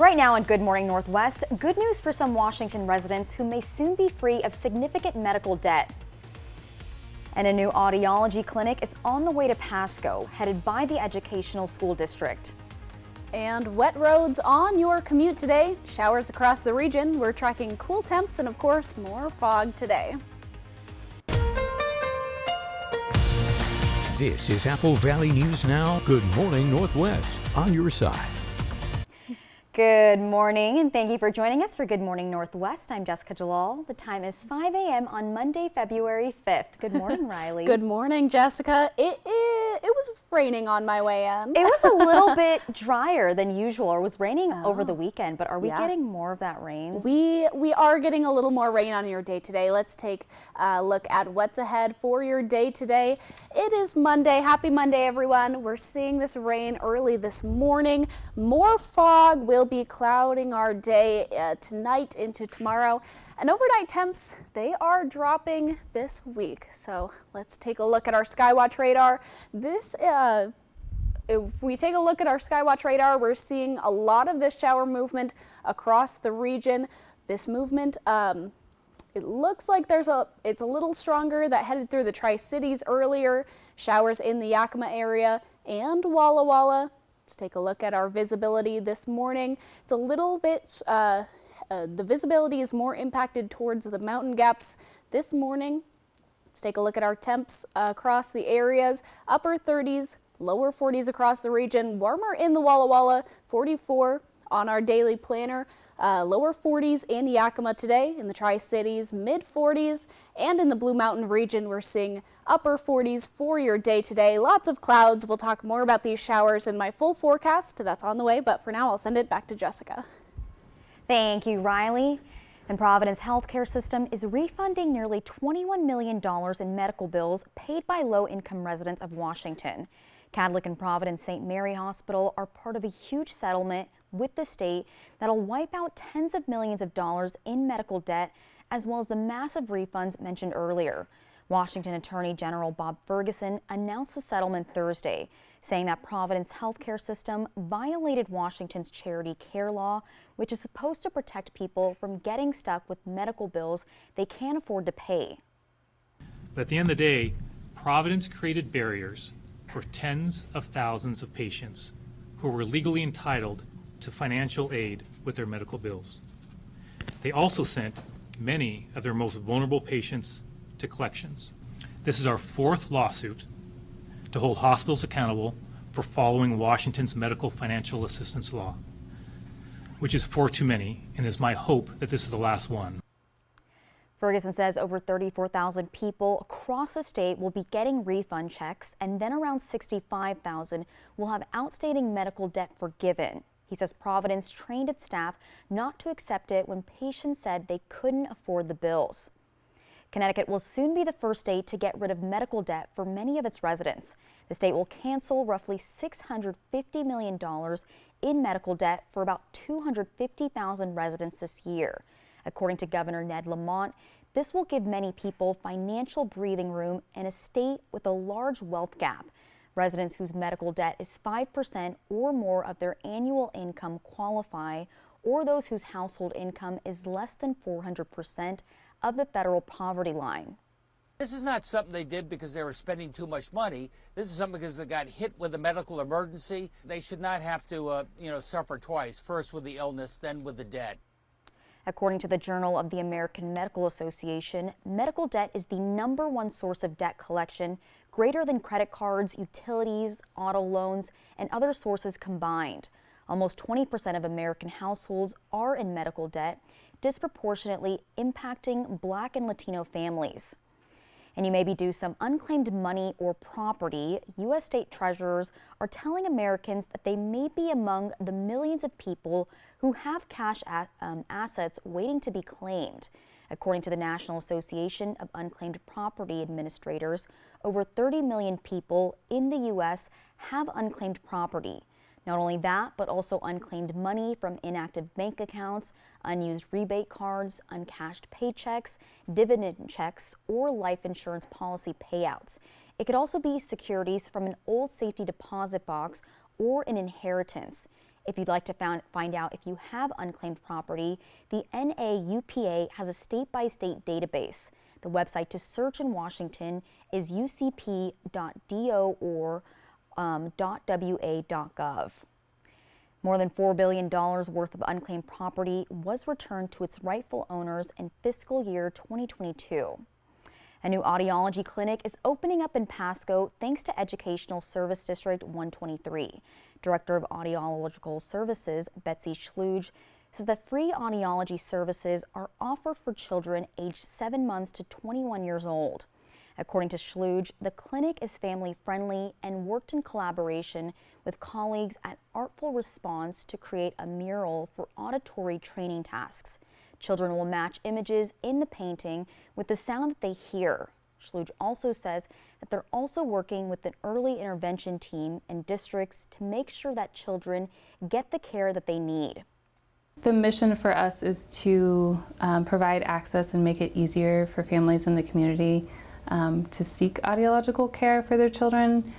Right now on Good Morning Northwest, good news for some Washington residents who may soon be free of significant medical debt. And a new audiology clinic is on the way to Pasco, headed by the Educational School District. And wet roads on your commute today. Showers across the region. We're tracking cool temps and, of course, more fog today. This is Apple Valley News Now. Good Morning Northwest on your side. Good morning, and thank you for joining us for Good Morning Northwest. I'm Jessica Jalal. The time is 5 a.m. on Monday, February 5th. Good morning, Riley. Good morning, Jessica. It was raining on my way in. It was a little bit drier than usual, or was raining over the weekend, but are we getting more of that rain? We are getting a little more rain on your day today. Let's take a look at what's ahead for your day today. It is Monday. Happy Monday, everyone. We're seeing this rain early this morning. More fog will be clouding our day tonight into tomorrow, and overnight temps, they are dropping this week. So let's take a look at our Skywatch radar. If we take a look at our Skywatch radar, we're seeing a lot of this shower movement across the region. This movement, it looks like it's a little stronger that headed through the Tri-Cities earlier. Showers in the Yakima area and Walla Walla. Let's take a look at our visibility this morning. It's a little bit, the visibility is more impacted towards the mountain gaps this morning. Let's take a look at our temps across the areas. Upper 30s, lower 40s across the region. Warmer in the Walla Walla, 44 on our daily planner. Lower 40s in Yakima today, in the Tri-Cities, mid 40s, and in the Blue Mountain region, we're seeing upper 40s for your day today. Lots of clouds. We'll talk more about these showers in my full forecast. That's on the way, but for now, I'll send it back to Jessica. Thank you, Riley. And Providence Healthcare System is refunding nearly $21 million in medical bills paid by low-income residents of Washington. Catholic and Providence St. Mary Hospital are part of a huge settlement with the state that'll wipe out tens of millions of dollars in medical debt, as well as the massive refunds mentioned earlier. Washington Attorney General Bob Ferguson announced the settlement Thursday, saying that Providence Healthcare System violated Washington's charity care law, which is supposed to protect people from getting stuck with medical bills they can't afford to pay. But at the end of the day, Providence created barriers for tens of thousands of patients who were legally entitled to financial aid with their medical bills. They also sent many of their most vulnerable patients to collections. This is our fourth lawsuit to hold hospitals accountable for following Washington's medical financial assistance law, which is four too many, and is my hope that this is the last one. Ferguson says over 34,000 people across the state will be getting refund checks, and then around 65,000 will have outstanding medical debt forgiven. He says Providence trained its staff not to accept it when patients said they couldn't afford the bills. Connecticut will soon be the first state to get rid of medical debt for many of its residents. The state will cancel roughly $650 million in medical debt for about 250,000 residents this year. According to Governor Ned Lamont, this will give many people financial breathing room in a state with a large wealth gap. Residents whose medical debt is 5% or more of their annual income qualify, or those whose household income is less than 400% of the federal poverty line. This is not something they did because they were spending too much money. This is something because they got hit with a medical emergency. They should not have to, suffer twice, first with the illness, then with the debt. According to the Journal of the American Medical Association, medical debt is the #1 source of debt collection, greater than credit cards, utilities, auto loans, and other sources combined. Almost 20% of American households are in medical debt, disproportionately impacting Black and Latino families. And you may be due some unclaimed money or property. U.S. state treasurers are telling Americans that they may be among the millions of people who have cash assets waiting to be claimed. According to the National Association of Unclaimed Property Administrators, over 30 million people in the U.S. have unclaimed property. Not only that, but also unclaimed money from inactive bank accounts, unused rebate cards, uncashed paychecks, dividend checks, or life insurance policy payouts. It could also be securities from an old safety deposit box or an inheritance. If you'd like to find out if you have unclaimed property, the NAUPA has a state-by-state database. The website to search in Washington is ucp.do or .wa.gov. More than $4 billion worth of unclaimed property was returned to its rightful owners in fiscal year 2022. A new audiology clinic is opening up in Pasco thanks to Educational Service District 123. Director of Audiological Services, Betsy Schluge, says that free audiology services are offered for children aged 7 months to 21 years old. According to Schluge, the clinic is family-friendly and worked in collaboration with colleagues at Artful Response to create a mural for auditory training tasks. Children will match images in the painting with the sound that they hear. Schluge also says that they're also working with an early intervention team in districts to make sure that children get the care that they need. The mission for us is to provide access and make it easier for families in the community to seek audiological care for their children.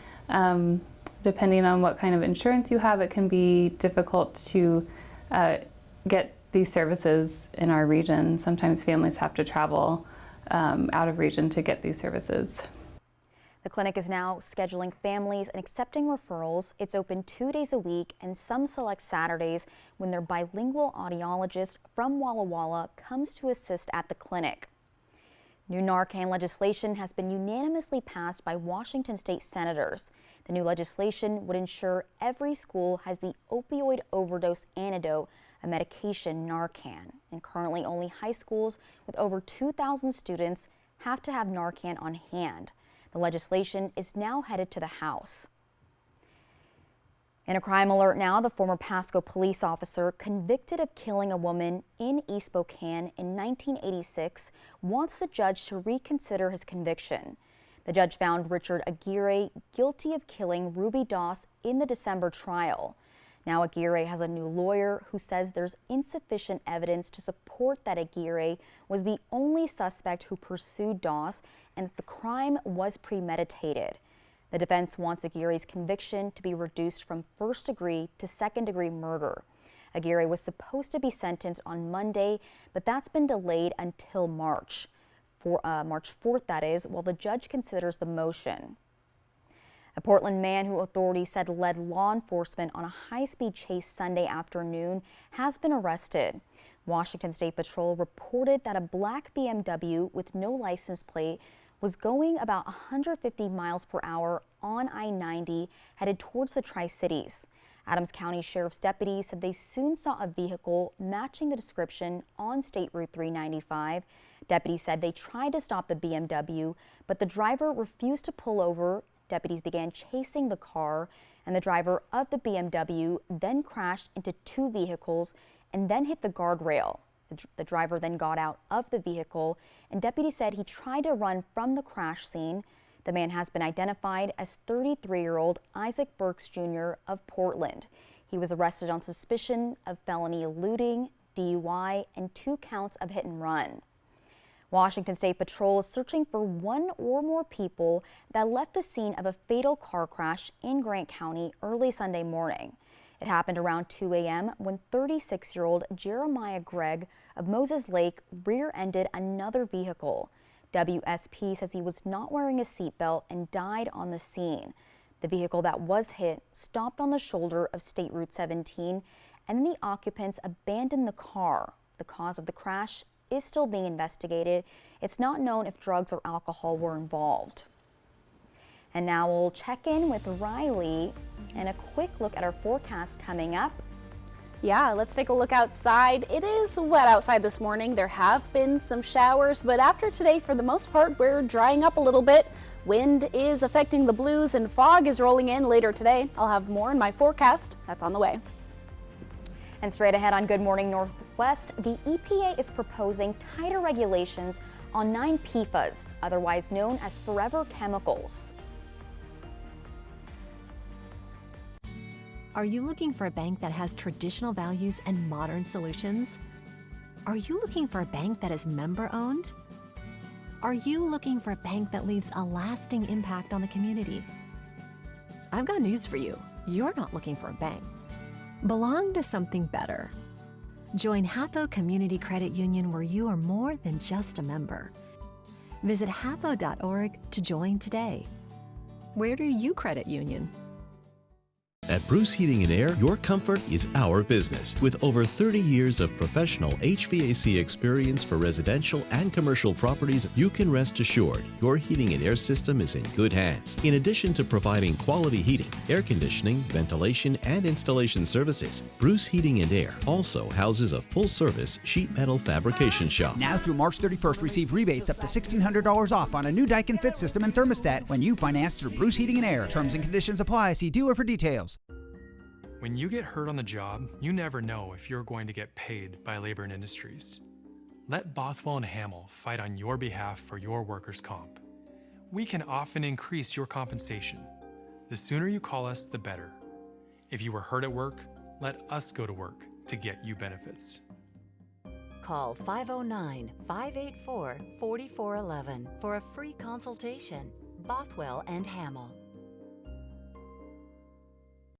Depending on what kind of insurance you have, it can be difficult to get these services in our region. Sometimes families have to travel out of region to get these services. The clinic is now scheduling families and accepting referrals. It's open 2 days a week and some select Saturdays when their bilingual audiologist from Walla Walla comes to assist at the clinic. New Narcan legislation has been unanimously passed by Washington state senators. The new legislation would ensure every school has the opioid overdose antidote, a medication, Narcan. And currently only high schools with over 2,000 students have to have Narcan on hand. The legislation is now headed to the House. In a crime alert now, the former Pasco police officer convicted of killing a woman in East Spokane in 1986 wants the judge to reconsider his conviction. The judge found Richard Aguirre guilty of killing Ruby Doss in the December trial. Now Aguirre has a new lawyer who says there's insufficient evidence to support that Aguirre was the only suspect who pursued Doss and that the crime was premeditated. The defense wants Aguirre's conviction to be reduced from first-degree to second-degree murder. Aguirre was supposed to be sentenced on Monday, but that's been delayed until March 4th, that is, while the judge considers the motion. A Portland man who authorities said led law enforcement on a high-speed chase Sunday afternoon has been arrested. Washington State Patrol reported that a black BMW with no license plate was going about 150 miles per hour on I-90 headed towards the Tri-Cities. Adams County Sheriff's deputies said they soon saw a vehicle matching the description on State Route 395. Deputies said they tried to stop the BMW, but the driver refused to pull over. Deputies began chasing the car, and the driver of the BMW then crashed into two vehicles and then hit the guardrail. The driver then got out of the vehicle, and deputies said he tried to run from the crash scene. The man has been identified as 33-year-old Isaac Burks Jr. of Portland. He was arrested on suspicion of felony eluding, DUI, and 2 counts of hit and run. Washington State Patrol is searching for one or more people that left the scene of a fatal car crash in Grant County early Sunday morning. It happened around 2 a.m. when 36-year-old Jeremiah Gregg of Moses Lake rear-ended another vehicle. WSP says he was not wearing a seatbelt and died on the scene. The vehicle that was hit stopped on the shoulder of State Route 17, and the occupants abandoned the car. The cause of the crash is still being investigated. It's not known if drugs or alcohol were involved. And now we'll check in with Riley and a quick look at our forecast coming up. Yeah, let's take a look outside. It is wet outside this morning. There have been some showers, but after today, for the most part, we're drying up a little bit. Wind is affecting the blues and fog is rolling in later today. I'll have more in my forecast. That's on the way. And straight ahead on Good Morning Northwest, the EPA is proposing tighter regulations on 9 PFAS, otherwise known as forever chemicals. Are you looking for a bank that has traditional values and modern solutions? Are you looking for a bank that is member-owned? Are you looking for a bank that leaves a lasting impact on the community? I've got news for you. You're not looking for a bank. belong to something better. Join Hatho Community Credit Union, where you are more than just a member. Visit hatho.org to join today. Where do you credit union? At Bruce Heating and Air, your comfort is our business. With over 30 years of professional HVAC experience for residential and commercial properties, you can rest assured your heating and air system is in good hands. In addition to providing quality heating, air conditioning, ventilation, and installation services, Bruce Heating and Air also houses a full-service sheet metal fabrication shop. Now through March 31st, receive rebates up to $1,600 off on a new Daikin Fit system and thermostat when you finance through Bruce Heating and Air. Terms and conditions apply. See dealer for details. When you get hurt on the job, you never know if you're going to get paid by Labor and Industries. Let Bothwell and Hamill fight on your behalf for your workers' comp. We can often increase your compensation. The sooner you call us, the better. If you were hurt at work, let us go to work to get you benefits. Call 509-584-4411 for a free consultation. Bothwell and Hamill.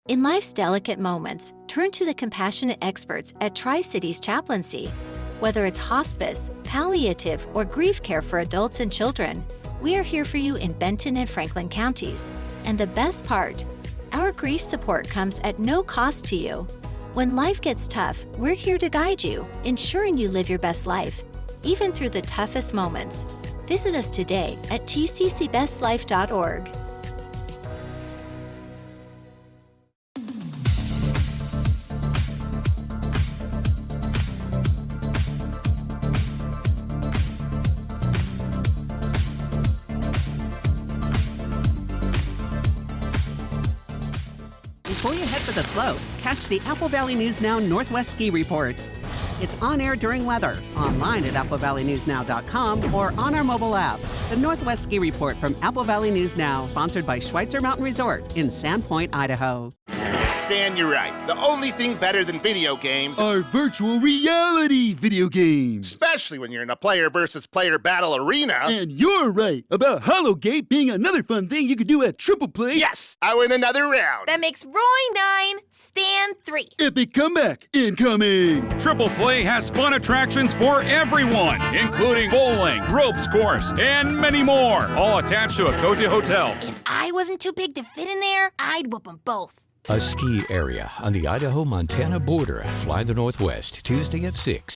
In life's delicate moments, turn to the compassionate experts at Tri-Cities Chaplaincy. Whether it's hospice, palliative, or grief care for adults and children, we are here for you in Benton and Franklin counties. And the best part, our grief support comes at no cost to you. When life gets tough, we're here to guide you, ensuring you live your best life, even through the toughest moments. Visit us today at tccbestlife.org. Before you head for the slopes, catch the Apple Valley News Now Northwest Ski Report. It's on air during weather, online at applevalleyNewsNow.com or on our mobile app. The Northwest Ski Report from Apple Valley News Now, sponsored by Schweitzer Mountain Resort in Sandpoint, Idaho. Stan, you're right. The only thing better than video games are virtual reality video games. Especially when you're in a player versus player battle arena. And you're right about Hollowgate being another fun thing you could do at Triple Play. Yes, I win another round. That makes Roy 9, Stan 3. Epic comeback incoming. Triple Play has fun attractions for everyone, including bowling, ropes course, and many more, all attached to a cozy hotel. If I wasn't too big to fit in there, I'd whoop them both. A ski area on the Idaho-Montana border. Fly the Northwest, Tuesday at 6.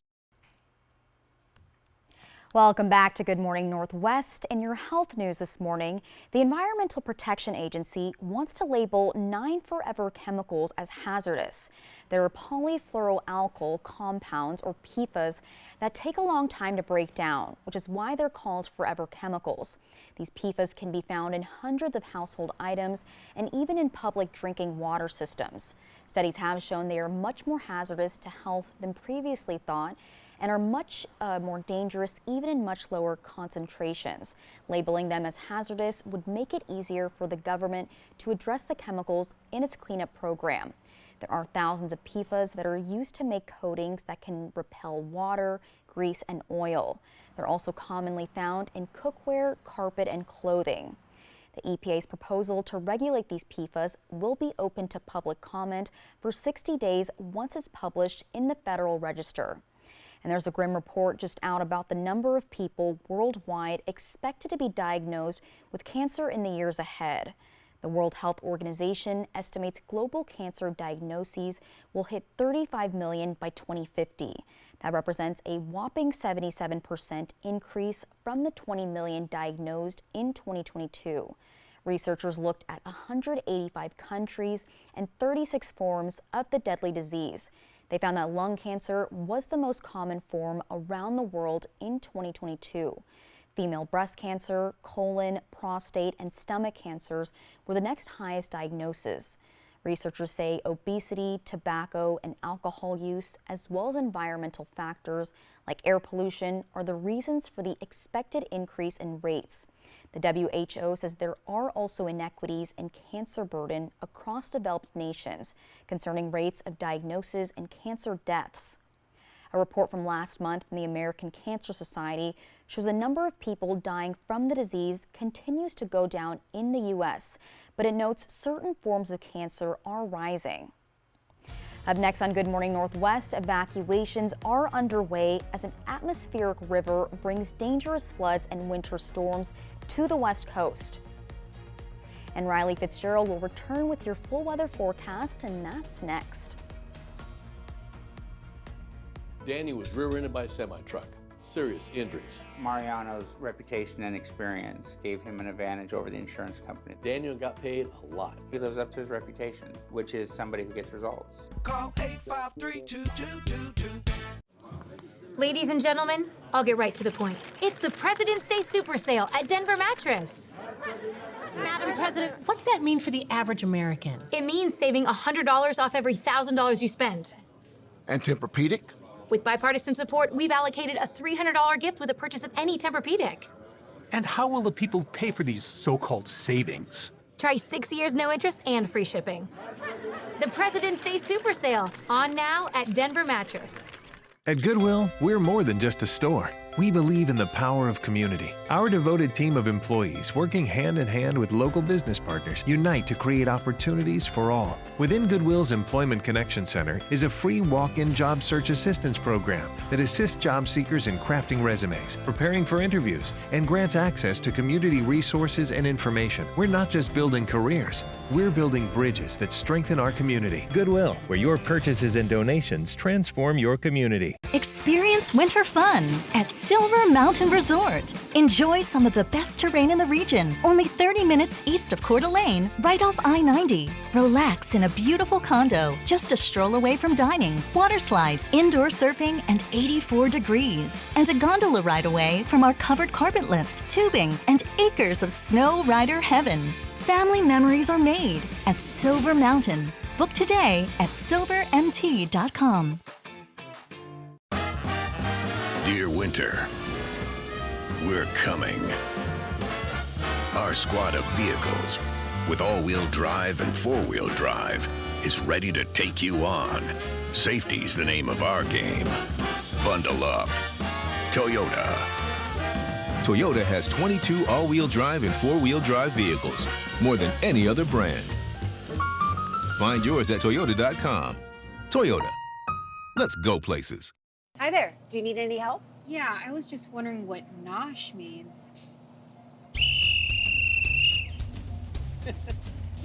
Welcome back to Good Morning Northwest. In your health news this morning, the Environmental Protection Agency wants to label 9 forever chemicals as hazardous. There are polyfluoroalkyl compounds, or PFAS, that take a long time to break down, which is why they're called forever chemicals. These PFAS can be found in hundreds of household items and even in public drinking water systems. Studies have shown they are much more hazardous to health than previously thought and are much more dangerous even in much lower concentrations. Labeling them as hazardous would make it easier for the government to address the chemicals in its cleanup program. There are thousands of PFAS that are used to make coatings that can repel water, grease, and oil. They're also commonly found in cookware, carpet, and clothing. The EPA's proposal to regulate these PFAS will be open to public comment for 60 days once it's published in the Federal Register. And there's a grim report just out about the number of people worldwide expected to be diagnosed with cancer in the years ahead. The World Health Organization estimates global cancer diagnoses will hit 35 million by 2050. That represents a whopping 77% increase from the 20 million diagnosed in 2022. Researchers looked at 185 countries and 36 forms of the deadly disease. They found that lung cancer was the most common form around the world in 2022. Female breast cancer, colon, prostate, and stomach cancers were the next highest diagnoses. Researchers say obesity, tobacco, and alcohol use, as well as environmental factors like air pollution, are the reasons for the expected increase in rates. The WHO says there are also inequities in cancer burden across developed nations concerning rates of diagnosis and cancer deaths. A report from last month from the American Cancer Society shows the number of people dying from the disease continues to go down in the U.S., but it notes certain forms of cancer are rising. Up next on Good Morning Northwest, evacuations are underway as an atmospheric river brings dangerous floods and winter storms to the West Coast. And Riley Fitzgerald will return with your full weather forecast, and that's next. Danny was rear-ended by a semi-truck. Serious injuries. Mariano's reputation and experience gave him an advantage over the insurance company. Daniel got paid a lot. He lives up to his reputation, which is somebody who gets results. Call 853-2222. Ladies and gentlemen, I'll get right to the point. It's the President's Day Super Sale at Denver Mattress. Madam President, what's that mean for the average American? It means saving $100 off every $1,000 you spend. And Tempur-Pedic? With bipartisan support, we've allocated a $300 gift with the purchase of any Tempur-Pedic. And how will the people pay for these so-called savings? Try 6 years no interest and free shipping. The President's Day Super Sale, on now at Denver Mattress. At Goodwill, we're more than just a store. We believe in the power of community. Our devoted team of employees, working hand in hand with local business partners, unite to create opportunities for all. Within Goodwill's Employment Connection Center is a free walk-in job search assistance program that assists job seekers in crafting resumes, preparing for interviews, and grants access to community resources and information. We're not just building careers, we're building bridges that strengthen our community. Goodwill, where your purchases and donations transform your community. Experience winter fun at Silver Mountain Resort. Enjoy some of the best terrain in the region, only 30 minutes east of Coeur d'Alene, right off I-90. Relax in a beautiful condo, just a stroll away from dining, water slides, indoor surfing, and 84 degrees. And a gondola ride away from our covered carpet lift, tubing, and acres of snow rider heaven. Family memories are made at Silver Mountain. Book today at silvermt.com. Dear Winter, we're coming. Our squad of vehicles with all-wheel drive and four-wheel drive is ready to take you on. Safety's the name of our game. Bundle up. Toyota. Toyota has 22 all-wheel drive and four-wheel drive vehicles, more than any other brand. Find yours at toyota.com. Toyota. Let's go places. Hi there. Do you need any help? Yeah, I was just wondering what nosh means.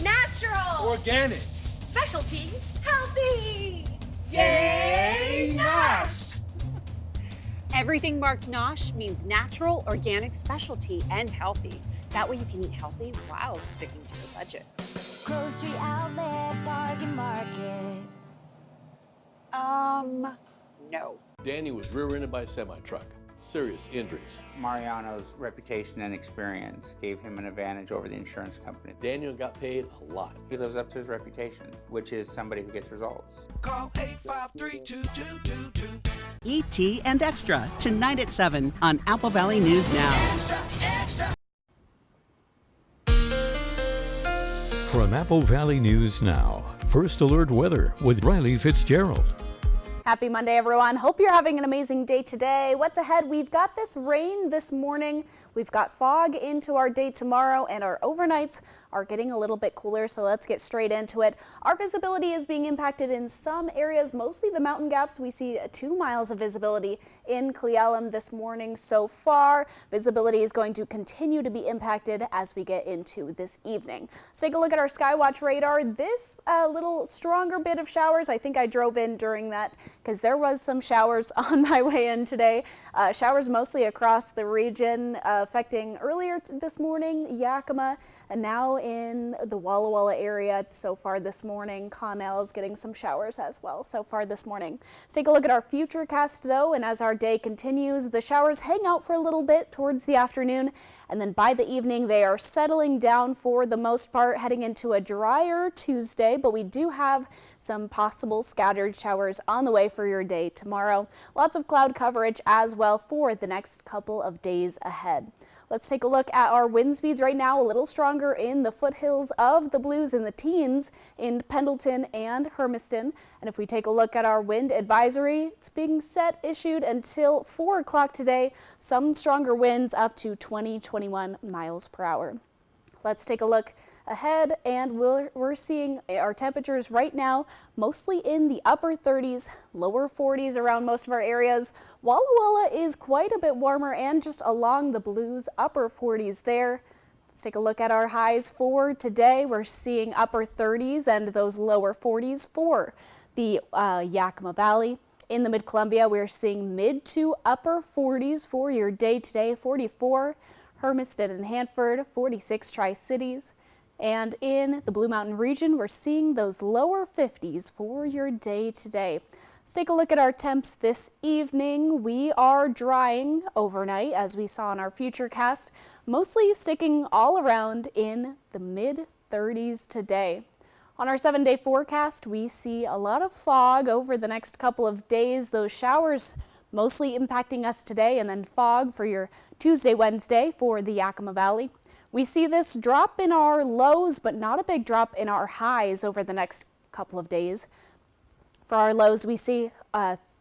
Natural! Organic! Specialty! Healthy! Yay, Nosh! Everything marked Nosh means natural, organic, specialty, and healthy. That way you can eat healthy while sticking to your budget. Grocery outlet, bargain market. No. Danny was rear-ended by a semi-truck. Serious injuries. Mariano's reputation and experience gave him an advantage over the insurance company. Daniel got paid a lot. He lives up to his reputation, which is somebody who gets results. Call 853-2222. E.T. and Extra, tonight at 7 on Apple Valley News Now. Extra, extra. From Apple Valley News Now, First Alert Weather with Riley Fitzgerald. Happy Monday, everyone. Hope you're having an amazing day today. What's ahead? We've got this rain this morning. We've got fog into our day tomorrow, and our overnights are getting a little bit cooler, so let's get straight into it. Our visibility is being impacted in some areas, mostly the mountain gaps. We see 2 miles of visibility in Cle Elum this morning so far. Visibility is going to continue to be impacted as we get into this evening. Let's take a look at our Skywatch radar. This little stronger bit of showers, I think I drove in during that because there was some showers on my way in today. Showers mostly across the region, affecting earlier this morning Yakima, and now in the Walla Walla area so far this morning. Connell is getting some showers as well so far this morning. Let's take a look at our futurecast though, and as our day continues, the showers hang out for a little bit towards the afternoon, and then by the evening they are settling down for the most part, heading into a drier Tuesday, but we do have some possible scattered showers on the way for your day tomorrow. Lots of cloud coverage as well for the next couple of days ahead. Let's take a look at our wind speeds right now, a little stronger in the foothills of the Blues in the teens in Pendleton and Hermiston. And if we take a look at our wind advisory, it's being issued until 4 o'clock today. Some stronger winds up to 20-21 miles per hour. Let's take a look ahead, and we're seeing our temperatures right now mostly in the upper 30s, lower 40s around most of our areas. Walla Walla is quite a bit warmer and just along the blues, upper 40s there. Let's take a look at our highs for today. We're seeing upper 30s and those lower 40s for the Yakima Valley. In the Mid-Columbia, we're seeing mid to upper 40s for your day today, 44 Hermiston and Hanford, 46 Tri-Cities. And in the Blue Mountain region, we're seeing those lower 50s for your day today. Let's take a look at our temps this evening. We are drying overnight, as we saw in our Futurecast, mostly sticking all around in the mid-30s today. On our 7-day forecast, we see a lot of fog over the next couple of days. Those showers mostly impacting us today, and then fog for your Tuesday, Wednesday for the Yakima Valley. We see this drop in our lows, but not a big drop in our highs over the next couple of days. For our lows, we see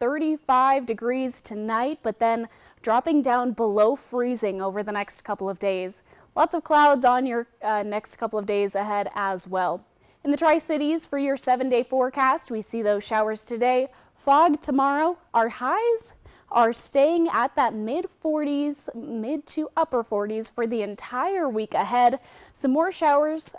35 degrees tonight, but then dropping down below freezing over the next couple of days. Lots of clouds on your next couple of days ahead as well. In the Tri-Cities for your 7-day forecast, we see those showers today, fog tomorrow. Our highs are staying at that mid-40s, mid to upper 40s for the entire week ahead. Some more showers,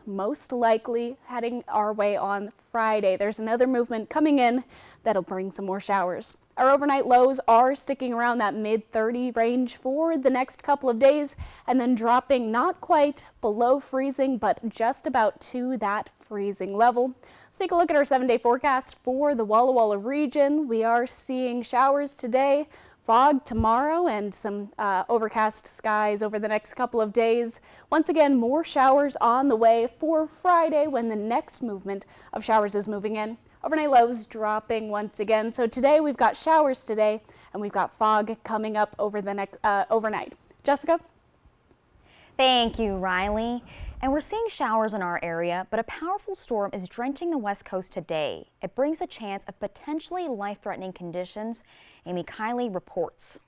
most likely heading our way on Friday. There's another movement coming in that'll bring some more showers. Our overnight lows are sticking around that mid-30 range for the next couple of days, and then dropping not quite below freezing, but just about to that freezing level. Let's take a look at our 7-day forecast for the Walla Walla region. We are seeing showers today, fog tomorrow, and some overcast skies over the next couple of days. Once again, more showers on the way for Friday when the next movement of showers is moving in. Overnight lows dropping once again. So today we've got showers today, and we've got fog coming up over the next overnight. Jessica? Thank you, Riley. And we're seeing showers in our area, but a powerful storm is drenching the West Coast today. It brings a chance of potentially life-threatening conditions. Amy Kiley reports.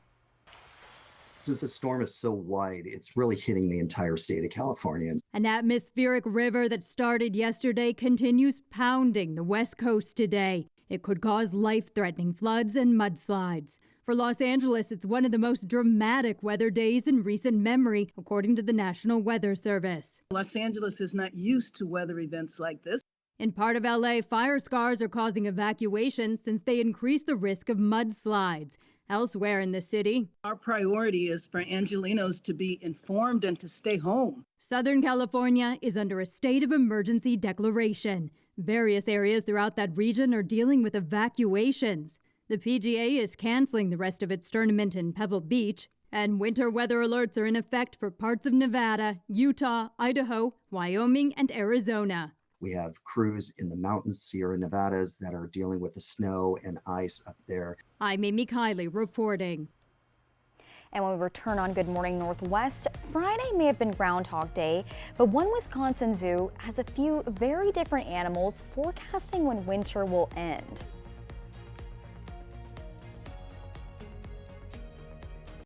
Since the storm is so wide, it's really hitting the entire state of California. An atmospheric river that started yesterday continues pounding the West Coast today. It could cause life-threatening floods and mudslides. For Los Angeles, it's one of the most dramatic weather days in recent memory, according to the National Weather Service. Los Angeles is not used to weather events like this. In part of LA, fire scars are causing evacuations since they increase the risk of mudslides. Elsewhere in the city, our priority is for Angelenos to be informed and to stay home. Southern California is under a state of emergency declaration. Various areas throughout that region are dealing with evacuations. The PGA is canceling the rest of its tournament in Pebble Beach, and winter weather alerts are in effect for parts of Nevada, Utah, Idaho, Wyoming, and Arizona. We have crews in the mountains, Sierra Nevadas, that are dealing with the snow and ice up there. I'm Amy Kiley reporting. And when we return on Good Morning Northwest, Friday may have been Groundhog Day, but one Wisconsin zoo has a few very different animals forecasting when winter will end.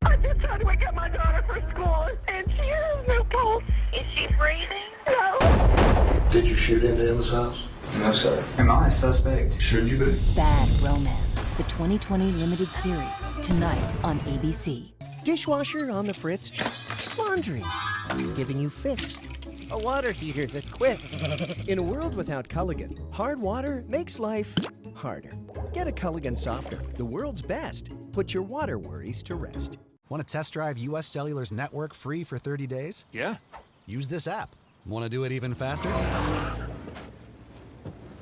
I just tried to wake up my daughter for school, and she has no pulse. Is she breathing? No. Did you shoot into Emma's house? No, sir. Am I a suspect? Should you be? Bad Romance, the 2020 limited series, tonight on ABC. Dishwasher on the fritz. Laundry giving you fits. A water heater that quits. In a world without Culligan, hard water makes life harder. Get a Culligan softener, the world's best. Put your water worries to rest. Want to test drive US Cellular's network free for 30 days? Yeah. Use this app. Want to do it even faster?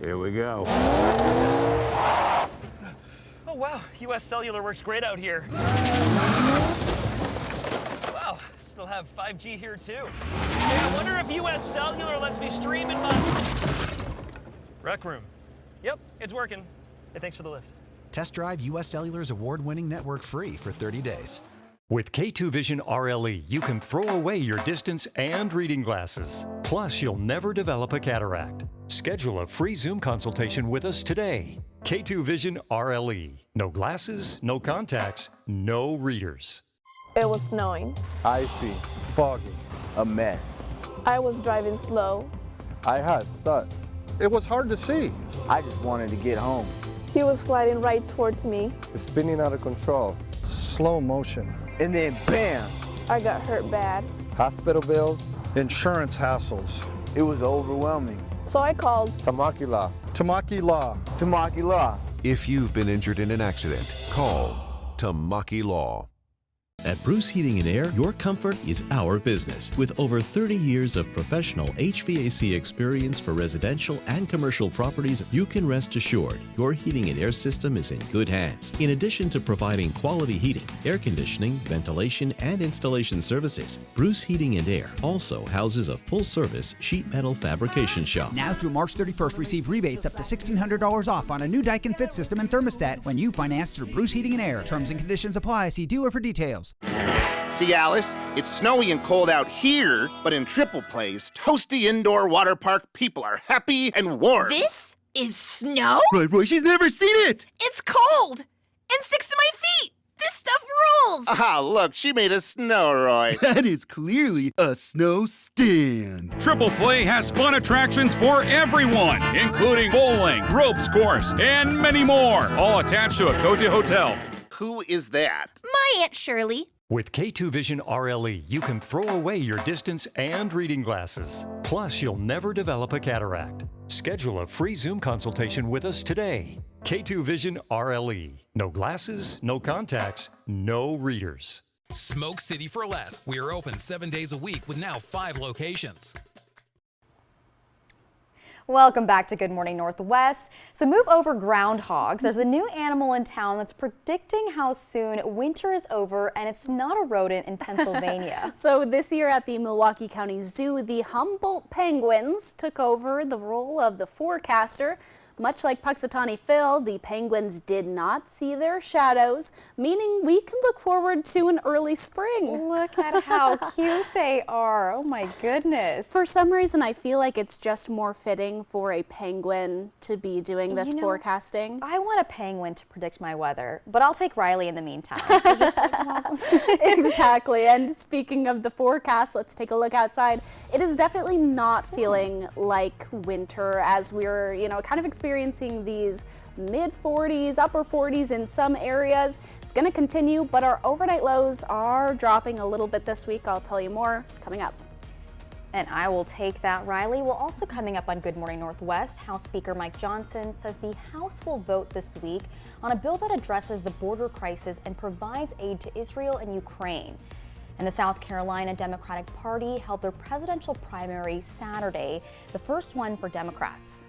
Here we go. Oh, wow. US Cellular works great out here. Wow. Still have 5G here, too. Hey, I wonder if US Cellular lets me stream in my rec room. Yep, it's working. Hey, thanks for the lift. Test drive US Cellular's award-winning network free for 30 days. With K2 Vision RLE, you can throw away your distance and reading glasses. Plus, you'll never develop a cataract. Schedule a free Zoom consultation with us today. K2 Vision RLE. No glasses, no contacts, no readers. It was snowing. Icy, foggy. a mess. I was driving slow. I had studs. It was hard to see. I just wanted to get home. He was sliding right towards me. It's spinning out of control. Slow motion. And then bam! I got hurt bad. Hospital bills. Insurance hassles. It was overwhelming. So I called Tamaki Law. Tamaki Law. Tamaki Law. If you've been injured in an accident, call Tamaki Law. At Bruce Heating and Air, your comfort is our business. With over 30 years of professional HVAC experience for residential and commercial properties, you can rest assured your heating and air system is in good hands. In addition to providing quality heating, air conditioning, ventilation, and installation services, Bruce Heating and Air also houses a full-service sheet metal fabrication shop. Now through March 31st, receive rebates up to $1,600 off on a new Daikin Fit system and thermostat when you finance through Bruce Heating and Air. Terms and conditions apply. See dealer for details. See, Alice, it's snowy and cold out here, but in Triple Play's toasty indoor water park, people are happy and warm. This is snow? Roy, she's never seen it! It's cold and sticks to my feet. This stuff rules. Ah, look, she made a snow, Roy. That is clearly a snow stand. Triple Play has fun attractions for everyone, including bowling, ropes course, and many more, all attached to a cozy hotel. Who is that? My Aunt Shirley. With K2 Vision RLE, you can throw away your distance and reading glasses. Plus, you'll never develop a cataract. Schedule a free Zoom consultation with us today. K2 Vision RLE. No glasses, no contacts, no readers. Smoke City for Less. We are open 7 days a week with now 5 locations. Welcome back to Good Morning Northwest. So move over groundhogs. There's a new animal in town that's predicting how soon winter is over, and it's not a rodent in Pennsylvania. So this year at the Milwaukee County Zoo, the Humboldt penguins took over the role of the forecaster. Much like Puxatawny Phil, the penguins did not see their shadows, meaning we can look forward to an early spring. Look at how cute they are. Oh my goodness. For some reason, I feel like it's just more fitting for a penguin to be doing this forecasting. I want a penguin to predict my weather, but I'll take Riley in the meantime. Exactly. And speaking of the forecast, let's take a look outside. It is definitely not feeling like winter as we're, kind of experiencing these mid 40s, upper 40s in some areas. It's going to continue, but our overnight lows are dropping a little bit this week. I'll tell you more coming up. And I will take that, Riley. Well, also coming up on Good Morning Northwest, House Speaker Mike Johnson says the House will vote this week on a bill that addresses the border crisis and provides aid to Israel and Ukraine. And the South Carolina Democratic Party held their presidential primary Saturday, the first one for Democrats.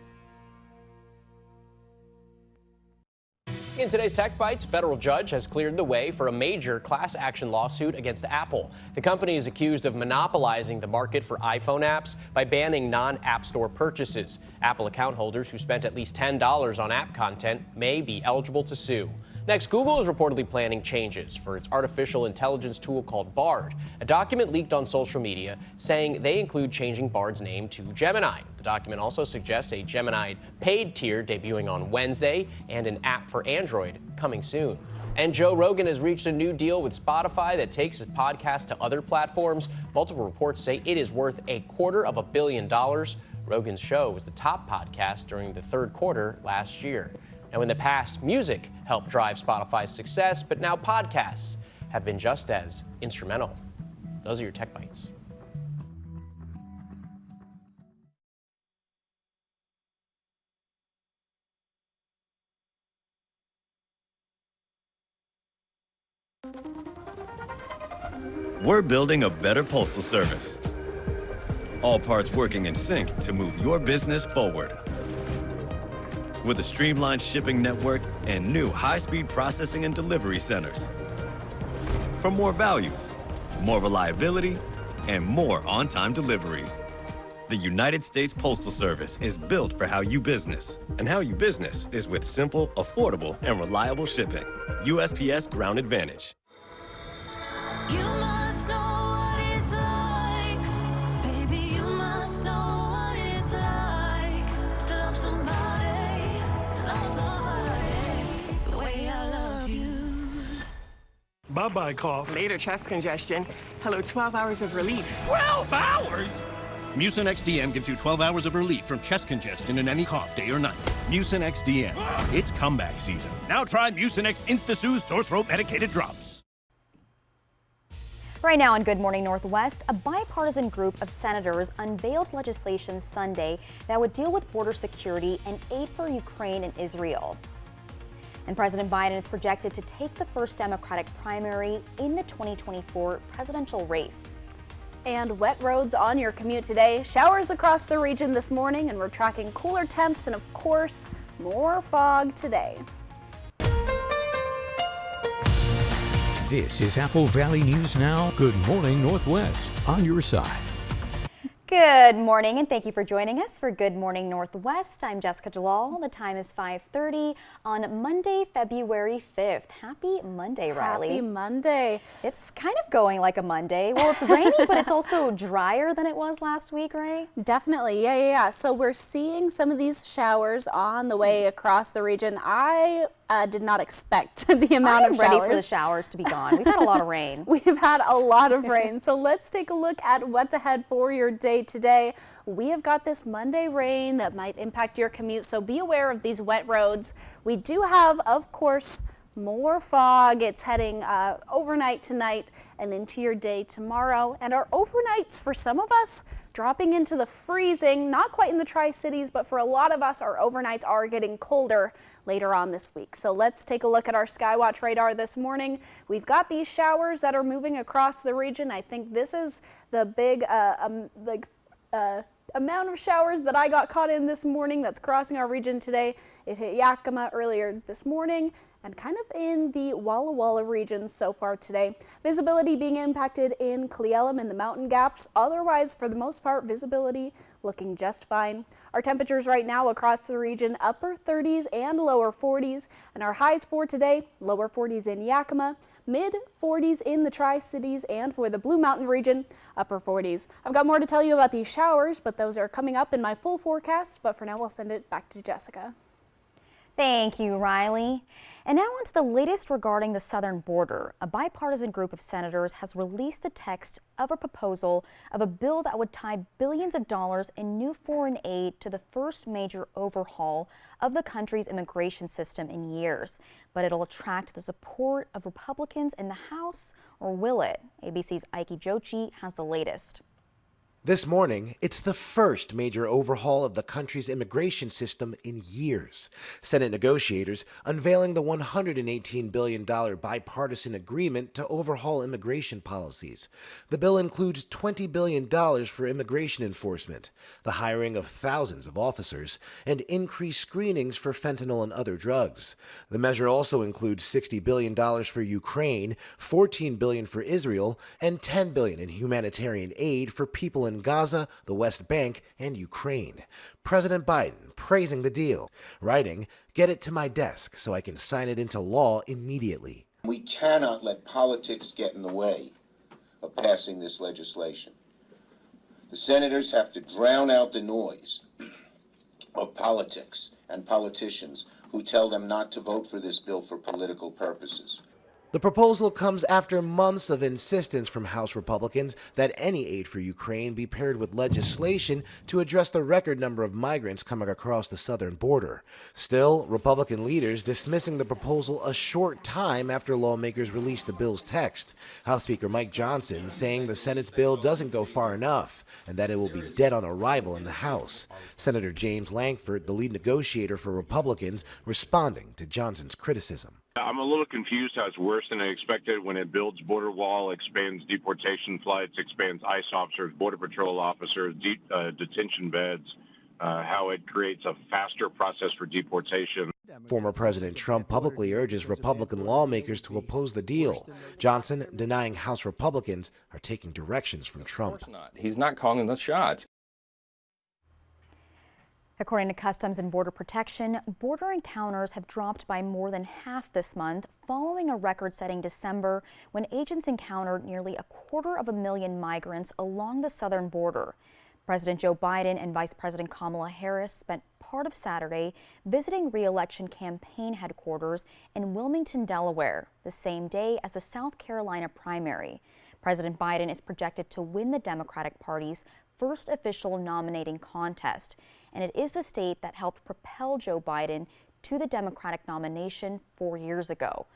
In today's Tech Bites, a federal judge has cleared the way for a major class action lawsuit against Apple. The company is accused of monopolizing the market for iPhone apps by banning non-App Store purchases. Apple account holders who spent at least $10 on app content may be eligible to sue. Next, Google is reportedly planning changes for its artificial intelligence tool called Bard. A document leaked on social media saying they include changing Bard's name to Gemini. The document also suggests a Gemini paid tier debuting on Wednesday and an app for Android coming soon. And Joe Rogan has reached a new deal with Spotify that takes his podcast to other platforms. Multiple reports say it is worth $250 million. Rogan's show was the top podcast during the third quarter last year. Now, in the past, music helped drive Spotify's success, but now podcasts have been just as instrumental. Those are your Tech Bites. We're building a better postal service. All parts working in sync to move your business forward. With a streamlined shipping network and new high-speed processing and delivery centers. For more value, more reliability, and more on-time deliveries. The United States Postal Service is built for how you business. And how you business is with simple, affordable, and reliable shipping. USPS Ground Advantage. You must know what it's like. Baby, you must know what it's like to love somebody, the way I love you. Bye-bye, cough. Later, chest congestion. Hello, 12 hours of relief. 12 hours? Mucinex DM gives you 12 hours of relief from chest congestion in any cough, day or night. Mucinex DM. It's comeback season. Now try Mucinex InstaSoothe sore throat medicated drops. Right now on Good Morning Northwest, a bipartisan group of senators unveiled legislation Sunday that would deal with border security and aid for Ukraine and Israel. And President Biden is projected to take the first Democratic primary in the 2024 presidential race. And wet roads on your commute today. Showers across the region this morning, and we're tracking cooler temps and, of course, more fog today. This is Apple Valley News Now. Good morning, Northwest, on your side. Good morning, and thank you for joining us for Good Morning Northwest. I'm Jessica Jalal. The time is 5:30 on Monday, February 5th. Happy Monday, Riley. Happy Monday. It's kind of going like a Monday. Well, it's rainy, but it's also drier than it was last week, right? Definitely, yeah. So we're seeing some of these showers on the way across the region. I did not expect the amount of showers. I'm ready for the showers to be gone. We've had a lot of rain. We've had a lot of rain. So let's take a look at what's ahead for your day today. We have got this Monday rain that might impact your commute, so be aware of these wet roads. We do have, of course, more fog. It's heading overnight tonight and into your day tomorrow. And our overnights, for some of us, dropping into the freezing, not quite in the Tri-Cities, but for a lot of us, our overnights are getting colder later on this week. So let's take a look at our Skywatch radar this morning. We've got these showers that are moving across the region. I think this is the big amount of showers that I got caught in this morning that's crossing our region today. It hit Yakima earlier this morning and kind of in the Walla Walla region so far today. Visibility being impacted in Cle Elum and the mountain gaps. Otherwise, for the most part, visibility looking just fine. Our temperatures right now across the region, upper 30s and lower 40s. And our highs for today, lower 40s in Yakima, mid 40s in the Tri-Cities, and for the Blue Mountain region, upper 40s. I've got more to tell you about these showers, but those are coming up in my full forecast. But for now, I'll send it back to Jessica. Thank you, Riley. And now on to the latest regarding the southern border. A bipartisan group of senators has released the text of a proposal of a bill that would tie billions of dollars in new foreign aid to the first major overhaul of the country's immigration system in years. But it'll attract the support of Republicans in the House, or will it? ABC's Ike Jochi has the latest. This morning, it's the first major overhaul of the country's immigration system in years. Senate negotiators unveiling the $118 billion bipartisan agreement to overhaul immigration policies. The bill includes $20 billion for immigration enforcement, the hiring of thousands of officers, and increased screenings for fentanyl and other drugs. The measure also includes $60 billion for Ukraine, $14 billion for Israel, and $10 billion in humanitarian aid for people in Gaza, the West Bank, and Ukraine. President Biden praising the deal, writing, "Get it to my desk so I can sign it into law immediately." We cannot let politics get in the way of passing this legislation. The senators have to drown out the noise of politics and politicians who tell them not to vote for this bill for political purposes. The proposal comes after months of insistence from House Republicans that any aid for Ukraine be paired with legislation to address the record number of migrants coming across the southern border. Still, Republican leaders dismissing the proposal a short time after lawmakers released the bill's text. House Speaker Mike Johnson saying the Senate's bill doesn't go far enough and that it will be dead on arrival in the House. Senator James Lankford, the lead negotiator for Republicans, responding to Johnson's criticism. I'm a little confused how it's worse than I expected when it builds border wall, expands deportation flights, expands ICE officers, Border Patrol officers, detention beds, how it creates a faster process for deportation. Former President Trump publicly urges Republican lawmakers to oppose the deal. Johnson denying House Republicans are taking directions from Trump. He's not calling the shots. According to Customs and Border Protection, border encounters have dropped by more than half this month, following a record-setting December when agents encountered nearly 250,000 migrants along the southern border. President Joe Biden and Vice President Kamala Harris spent part of Saturday visiting re-election campaign headquarters in Wilmington, Delaware, the same day as the South Carolina primary. President Biden is projected to win the Democratic Party's first official nominating contest, and it is the state that helped propel Joe Biden to the Democratic nomination 4 years ago.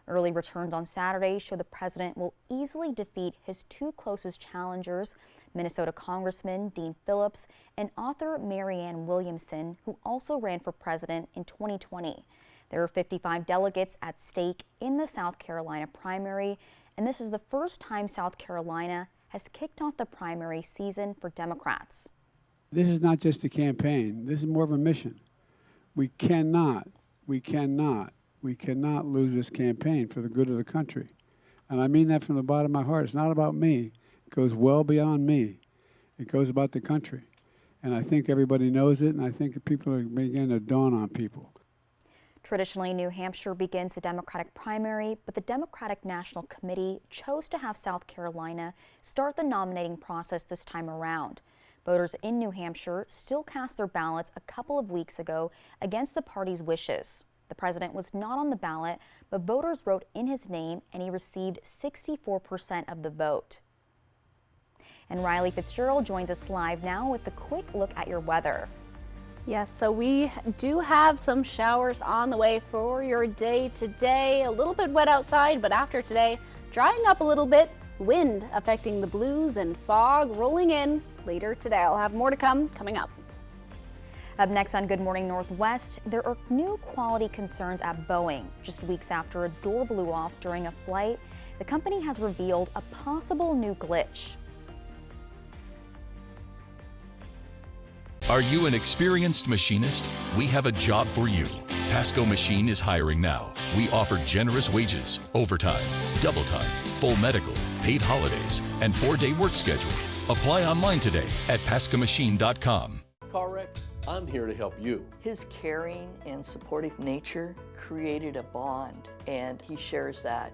Early returns on Saturday show the president will easily defeat his two closest challengers, Minnesota Congressman Dean Phillips and author Marianne Williamson, who also ran for president in 2020. There are 55 delegates at stake in the South Carolina primary, and this is the first time South Carolina has kicked off the primary season for Democrats. This is not just a campaign. This is more of a mission. We cannot lose this campaign for the good of the country. And I mean that from the bottom of my heart. It's not about me. It goes well beyond me. It goes about the country. And I think everybody knows it, and I think people are beginning to dawn on people. Traditionally, New Hampshire begins the Democratic primary, but the Democratic National Committee chose to have South Carolina start the nominating process this time around. Voters in New Hampshire still cast their ballots a couple of weeks ago against the party's wishes. The president was not on the ballot, but voters wrote in his name, and he received 64% of the vote. And Riley Fitzgerald joins us live now with a quick look at your weather. Yes, so we do have some showers on the way for your day today. A little bit wet outside, but after today, drying up a little bit. Wind affecting the blues and fog rolling in later today. I'll have more to come coming up. Up next on Good Morning Northwest, there are new quality concerns at Boeing. Just weeks after a door blew off during a flight, the company has revealed a possible new glitch. Are you an experienced machinist? We have a job for you. Pasco Machine is hiring now. We offer generous wages, overtime, double time, full medical, paid holidays, and 4-day work schedule. Apply online today at pascomachine.com. Car wreck? I'm here to help you. His caring and supportive nature created a bond, and he shares that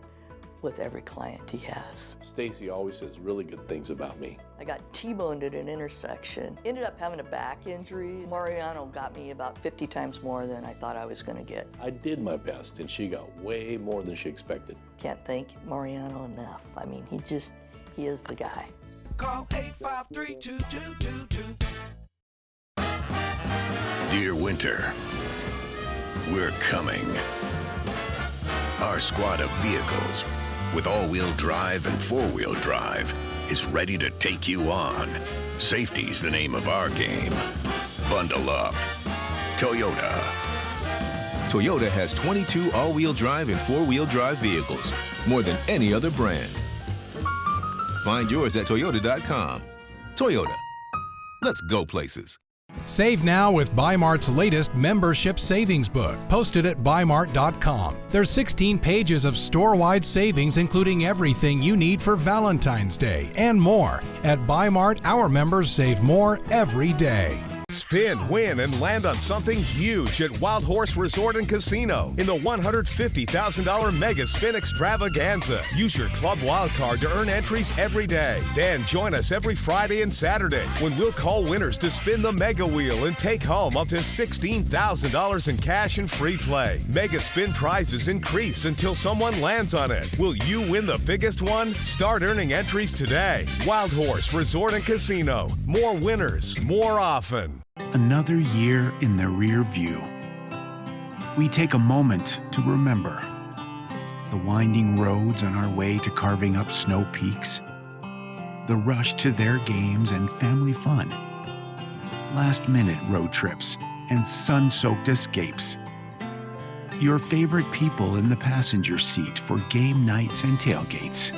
with every client he has. Stacy always says really good things about me. I got T-boned at an intersection. Ended up having a back injury. Mariano got me about 50 times more than I thought I was going to get. I did my best, and she got way more than she expected. Can't thank Mariano enough. I mean, he is the guy. Call 853-2222. Dear winter, we're coming. Our squad of vehicles with all-wheel drive and four-wheel drive is ready to take you on. Safety's the name of our game. Bundle up. Toyota. Toyota has 22 all-wheel drive and four-wheel drive vehicles, more than any other brand. Find yours at toyota.com. Toyota. Let's go places. Save now with Bi-Mart's latest membership savings book, posted at bimart.com. There's 16 pages of store-wide savings, including everything you need for Valentine's Day and more. At Bi-Mart, our members save more every day. Spin, win, and land on something huge at Wild Horse Resort and Casino in the $150,000 Mega Spin Extravaganza. Use your Club Wild Card to earn entries every day. Then join us every Friday and Saturday when we'll call winners to spin the Mega Wheel and take home up to $16,000 in cash and free play. Mega Spin prizes increase until someone lands on it. Will you win the biggest one? Start earning entries today. Wild Horse Resort and Casino. More winners, more often. Another year in the rear view. We take a moment to remember the winding roads on our way to carving up snow peaks, the rush to their games and family fun, last-minute road trips and sun-soaked escapes, your favorite people in the passenger seat for game nights and tailgates,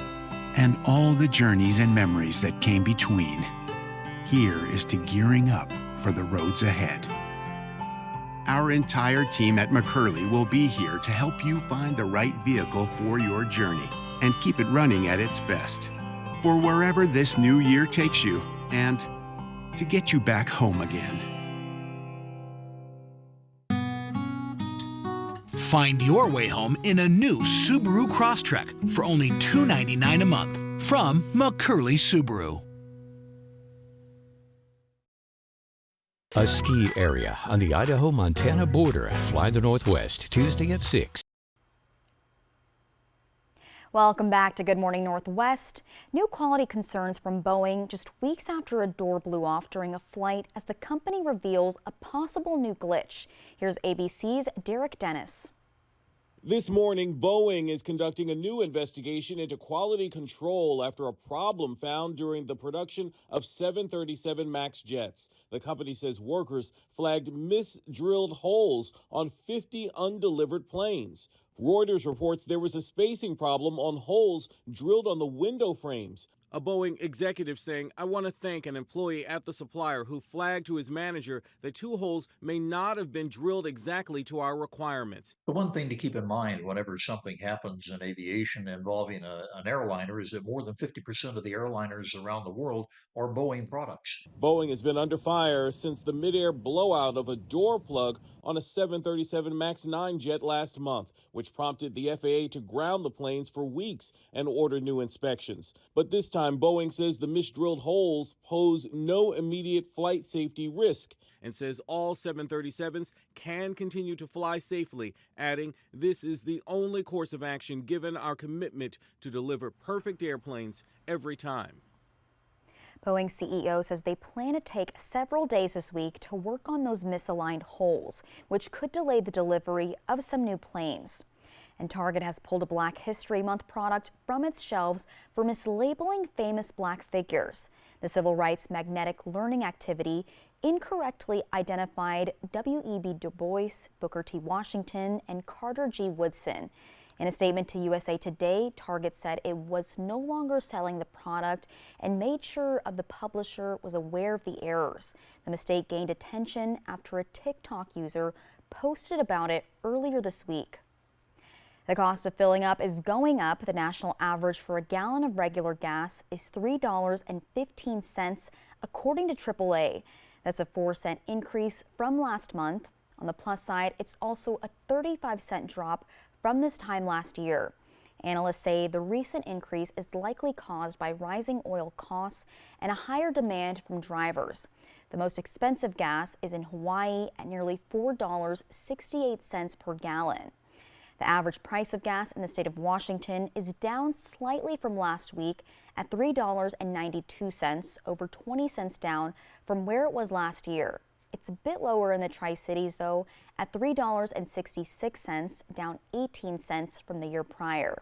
and all the journeys and memories that came between. Here is to gearing up for the roads ahead. Our entire team at McCurley will be here to help you find the right vehicle for your journey and keep it running at its best for wherever this new year takes you and to get you back home again. Find your way home in a new Subaru Crosstrek for only $299 a month from McCurley Subaru. A ski area on the Idaho-Montana border. Fly the Northwest, Tuesday at 6. Welcome back to Good Morning Northwest. New quality concerns from Boeing just weeks after a door blew off during a flight as the company reveals a possible new glitch. Here's ABC's Derek Dennis. This morning, Boeing is conducting a new investigation into quality control after a problem found during the production of 737 MAX jets. The company says workers flagged misdrilled holes on 50 undelivered planes. Reuters reports there was a spacing problem on holes drilled on the window frames. A Boeing executive saying, "I want to thank an employee at the supplier who flagged to his manager that 2 holes may not have been drilled exactly to our requirements." The one thing to keep in mind whenever something happens in aviation involving an airliner is that more than 50% of the airliners around the world are Boeing products. Boeing has been under fire since the midair blowout of a door plug on a 737 MAX 9 jet last month, which prompted the FAA to ground the planes for weeks and order new inspections. But this time, Boeing says the misdrilled holes pose no immediate flight safety risk and says all 737s can continue to fly safely, adding, "This is the only course of action given our commitment to deliver perfect airplanes every time." Boeing CEO says they plan to take several days this week to work on those misaligned holes, which could delay the delivery of some new planes. And Target has pulled a Black History Month product from its shelves for mislabeling famous Black figures. The civil rights magnetic learning activity incorrectly identified W.E.B. Du Bois, Booker T. Washington, and Carter G. Woodson. In a statement to USA Today, Target said it was no longer selling the product and made sure the publisher was aware of the errors. The mistake gained attention after a TikTok user posted about it earlier this week. The cost of filling up is going up. The national average for a gallon of regular gas is $3.15, according to AAA. That's a 4-cent increase from last month. On the plus side, it's also a 35-cent drop from this time last year. Analysts say the recent increase is likely caused by rising oil costs and a higher demand from drivers. The most expensive gas is in Hawaii at nearly $4.68 per gallon. The average price of gas in the state of Washington is down slightly from last week at $3.92, over 20 cents down from where it was last year. It's a bit lower in the Tri-Cities, though, at $3.66, down 18 cents from the year prior.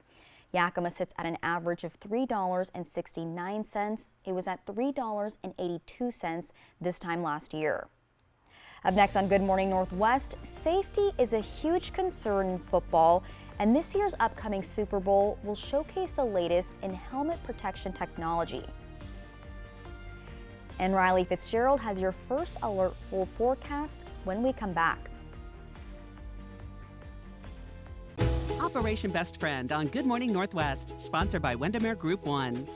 Yakima sits at an average of $3.69. It was at $3.82 this time last year. Up next on Good Morning Northwest, safety is a huge concern in football, and this year's upcoming Super Bowl will showcase the latest in helmet protection technology. And Riley Fitzgerald has your first alert full forecast when we come back. Operation Best Friend on Good Morning Northwest, sponsored by Windermere Group 1.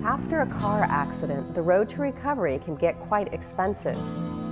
After a car accident, the road to recovery can get quite expensive.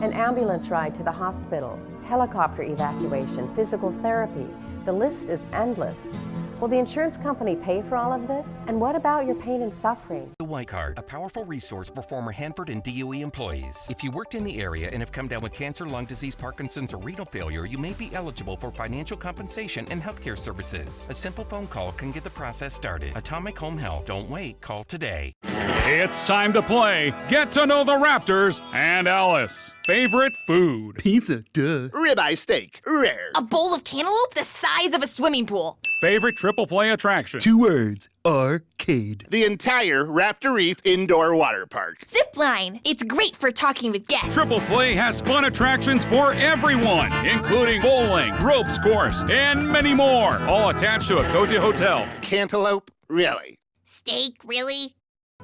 An ambulance ride to the hospital, helicopter evacuation, physical therapy, the list is endless. Will the insurance company pay for all of this? And what about your pain and suffering? The White Card, a powerful resource for former Hanford and DOE employees. If you worked in the area and have come down with cancer, lung disease, Parkinson's, or renal failure, you may be eligible for financial compensation and healthcare services. A simple phone call can get the process started. Atomic Home Health. Don't wait. Call today. It's time to play Get to Know the Raptors and Alice. Favorite food? Pizza, duh. Ribeye steak, rare. A bowl of cantaloupe the size of a swimming pool. Favorite triple play attraction? 2 words, arcade. The entire Raptor Reef Indoor Water Park. Zipline. It's great for talking with guests. Triple Play has fun attractions for everyone, including bowling, ropes course, and many more, all attached to a cozy hotel. Cantaloupe? Really? Steak? Really?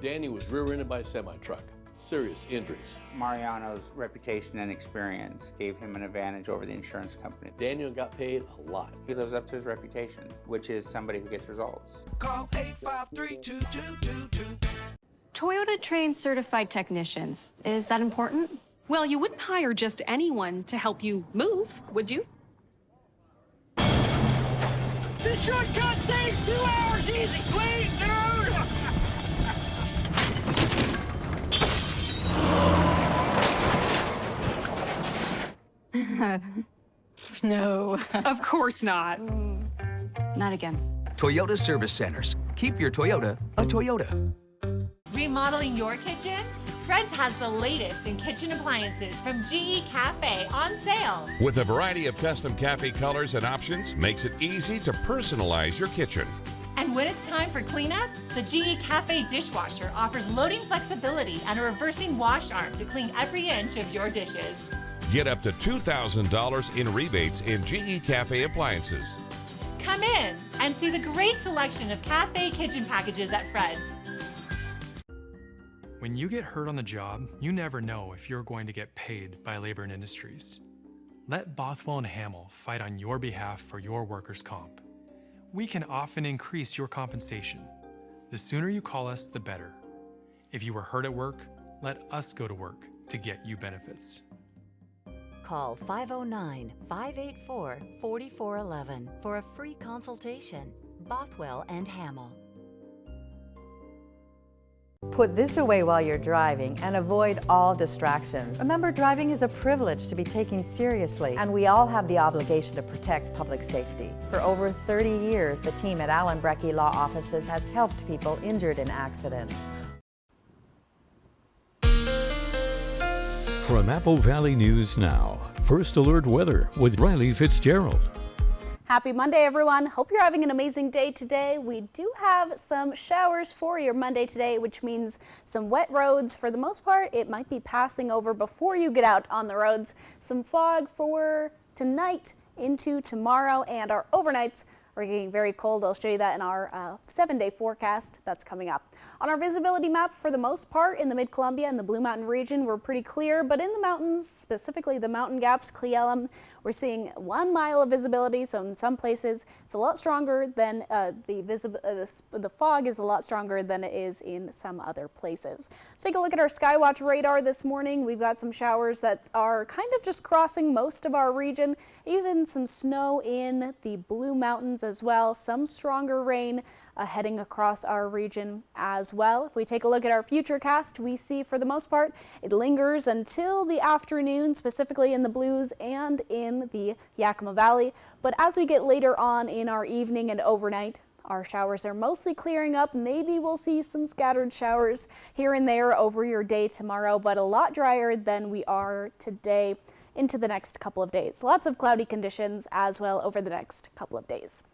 Danny was rear-ended by a semi-truck. Serious injuries. Mariano's reputation and experience gave him an advantage over the insurance company. Daniel got paid a lot. He lives up to his reputation, which is somebody who gets results. Call 853-2222. Toyota trains certified technicians. Is that important? Well, you wouldn't hire just anyone to help you move, would you? This shortcut saves 2 hours easy, clean, dude! No. Of course not. Not again. Toyota Service Centers. Keep your Toyota a Toyota. Remodeling your kitchen? Fred's has the latest in kitchen appliances from GE Cafe on sale. With a variety of custom cafe colors and options, makes it easy to personalize your kitchen. And when it's time for cleanup, the GE Cafe dishwasher offers loading flexibility and a reversing wash arm to clean every inch of your dishes. Get up to $2,000 in rebates in GE Cafe appliances. Come in and see the great selection of cafe kitchen packages at Fred's. When you get hurt on the job, you never know if you're going to get paid by Labor and Industries. Let Bothwell and Hamill fight on your behalf for your workers' comp. We can often increase your compensation. The sooner you call us, the better. If you were hurt at work, let us go to work to get you benefits. Call 509-584-4411 for a free consultation. Bothwell and Hamill. Put this away while you're driving and avoid all distractions. Remember, driving is a privilege to be taken seriously, and we all have the obligation to protect public safety. For over 30 years, the team at Allen Brecky Law Offices has helped people injured in accidents. From Apple Valley News Now, First Alert Weather with Riley Fitzgerald. Happy Monday, everyone. Hope you're having an amazing day today. We do have some showers for your Monday today, which means some wet roads. For the most part, it might be passing over before you get out on the roads. Some fog for tonight into tomorrow, and our overnights are getting very cold. I'll show you that in our 7-day forecast that's coming up. On our visibility map, for the most part, in the Mid-Columbia and the Blue Mountain region, we're pretty clear, but in the mountains, specifically the mountain gaps, Cle Elum, we're seeing 1 mile of visibility, so in some places it's a lot stronger than the fog is a lot stronger than it is in some other places. Let's take a look at our Skywatch radar this morning. We've got some showers that are kind of just crossing most of our region, even some snow in the Blue Mountains as well, some stronger rain heading across our region as well. If we take a look at our futurecast, we see for the most part it lingers until the afternoon, specifically in the Blues and in the Yakima Valley. But as we get later on in our evening and overnight, our showers are mostly clearing up. Maybe we'll see some scattered showers here and there over your day tomorrow, but a lot drier than we are today into the next couple of days. Lots of cloudy conditions as well over the next couple of days.